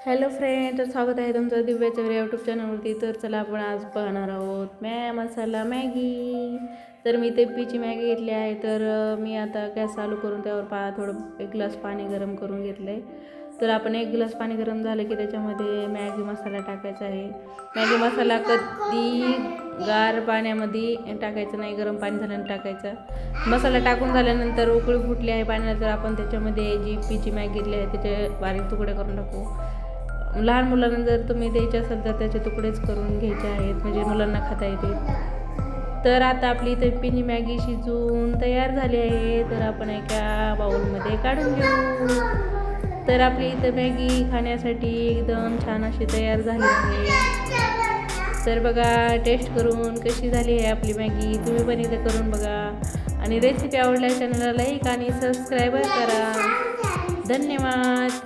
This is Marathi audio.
हॅलो फ्रेंड, तर स्वागत आहे तुमचं दिव्याच्या यूट्यूब चॅनलवरती. तर चला आपण आज पाहणार आहोत मसाला मॅगी. तर मी ते पीची मॅगी घेतली आहे. तर मी आता गॅस चालू करून त्यावर थोडं 1 ग्लास पाणी गरम करून घेतलं आहे. तर आपण 1 ग्लास पाणी गरम झालं की त्याच्यामध्ये मॅगी मसाला टाकायचा आहे. मॅगी मसाला कधी गार पाण्यामध्ये टाकायचं नाही, गरम पाणी झाल्यानं टाकायचा. मसाला टाकून झाल्यानंतर उकळी फुटली आहे पाण्याला, तर आपण त्याच्यामध्ये जी पीची मॅगी घेतली आहे त्याचे बारीक तुकडे करून टाकू. लहान मुलांना जर तुम्ही द्यायचे असेल तर त्याचे तुकडेच करून घ्यायचे आहेत, म्हणजे मुलांना खाता येते. तर आता आपली इथे पिनी मॅगी शिजवून तयार झाली आहे. तर आपण एका बाउलमध्ये काढून घेऊ. तर आपली इथं मॅगी खाण्यासाठी एकदम छान अशी तयार झाली आहे. तर बघा टेस्ट करून कशी झाली आहे आपली मॅगी. तुम्ही पण इथं करून बघा आणि रेसिपी आवडल्या चॅनलला लाईक आणि सबस्क्राईब करा. धन्यवाद.